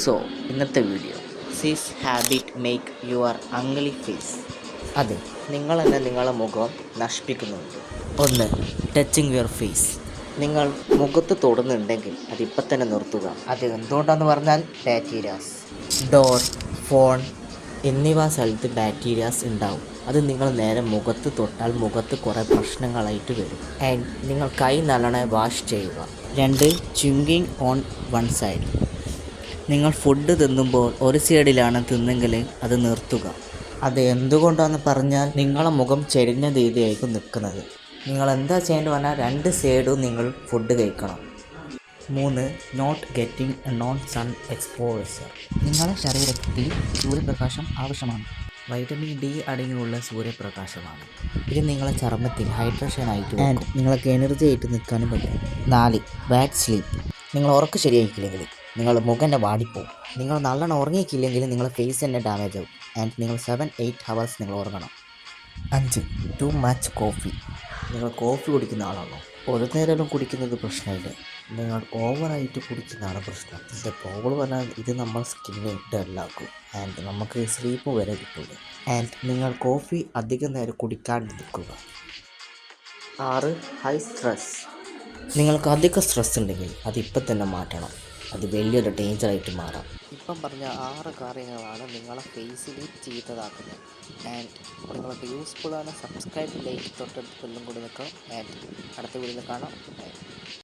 So ഇന്നത്തെ video സീസ് habit make your അംഗ്ലി face. അതെ, നിങ്ങൾ തന്നെ നിങ്ങളുടെ മുഖം നശിപ്പിക്കുന്നുണ്ട്. ഒന്ന്, ടച്ചിങ് യുവർ ഫേസ്. നിങ്ങൾ മുഖത്ത് തൊടുന്നുണ്ടെങ്കിൽ അതിപ്പം തന്നെ നിർത്തുക. അത് എന്തുകൊണ്ടാണെന്ന് പറഞ്ഞാൽ ബാക്ടീരിയാസ്, ഡോർ, ഫോൺ എന്നിവ സ്ഥലത്ത് ബാക്ടീരിയാസ് ഉണ്ടാവും. അത് നിങ്ങൾ നേരെ മുഖത്ത് തൊട്ടാൽ മുഖത്ത് കുറേ പ്രശ്നങ്ങളായിട്ട് വരും. ആൻഡ് നിങ്ങൾ കൈ നല്ലോണം വാഷ് ചെയ്യുക. രണ്ട്, ച്വിങ്കിങ് ഓൺ വൺ സൈഡ്. നിങ്ങൾ ഫുഡ് തിന്നുമ്പോൾ ഒരു സൈഡിലാണ് തിന്നെങ്കിൽ അത് നിർത്തുക. അത് എന്തുകൊണ്ടാണെന്ന് പറഞ്ഞാൽ നിങ്ങളെ മുഖം ചെരിഞ്ഞ രീതിയായിരിക്കും നിൽക്കുന്നത്. നിങ്ങൾ എന്താ ചെയ്യേണ്ടത് പറഞ്ഞാൽ രണ്ട് സൈഡും നിങ്ങൾ ഫുഡ് കഴിക്കണം. മൂന്ന്, not getting non sun exposure. നിങ്ങളുടെ ശരീരത്തിൽ സൂര്യപ്രകാശം ആവശ്യമാണ്. വൈറ്റമിൻ ഡി അടങ്ങിയുള്ള സൂര്യപ്രകാശമാണ്. ഇത് നിങ്ങളെ ചർമ്മത്തിൽ ഹൈഡ്രേഷൻ ആയിട്ട് ആൻഡ് നിങ്ങൾക്ക് എനർജി ആയിട്ട് നിൽക്കാനും പറ്റും. നാല്, ബാഡ് സ്ലീപ്പ്. നിങ്ങൾ ഉറക്കം ശരിയായിക്കില്ലെങ്കിൽ നിങ്ങളുടെ മുഖം തന്നെ വാടിപ്പോവും. നിങ്ങൾ നല്ലോണം ഉറങ്ങിയിട്ടില്ലെങ്കിൽ നിങ്ങളുടെ ഫേസ് തന്നെ ഡാമേജ് ആവും. ആൻഡ് നിങ്ങൾ 7-8 hours നിങ്ങൾ ഉറങ്ങണം. അഞ്ച്, ടു മച്ച് കോഫി. നിങ്ങൾ കോഫി കുടിക്കുന്ന ആളാണോ? ഒരു നേരം കുടിക്കുന്നത് പ്രശ്നമില്ല, നിങ്ങൾ ഓവറായിട്ട് കുടിക്കുന്നതാണ് പ്രശ്നം. ഇതിൻ്റെ പ്രോബ്ലം പറഞ്ഞാൽ ഇത് നമ്മൾ സ്കിന്നെ ഡള്ളാക്കും ആൻഡ് നമുക്ക് സ്ലീപ്പ് വരെ കിട്ടില്ല. ആൻഡ് നിങ്ങൾ കോഫി അധികം നേരം കുടിക്കാണ്ടിരിക്കുക. ആറ്, ഹൈ സ്ട്രെസ്. നിങ്ങൾക്ക് അധികം സ്ട്രെസ് ഉണ്ടെങ്കിൽ അതിപ്പം തന്നെ മാറ്റണം. അത് വലിയൊരു ഡേഞ്ചറായിട്ട് മാറാം. ഇപ്പം പറഞ്ഞ 6 കാര്യങ്ങളാണ് നിങ്ങളെ ഫേസിൽ ചെയ്തതാക്കുന്നത്. ആൻഡ് നിങ്ങൾക്ക് യൂസ്ഫുള്ളാണ്. സബ്സ്ക്രൈബ്, ലൈക്ക്, തൊട്ടടുത്ത് എല്ലാം കൂടി നിൽക്കാം. ആൻഡ് അടുത്ത വീഡിയോയിൽ കാണാം.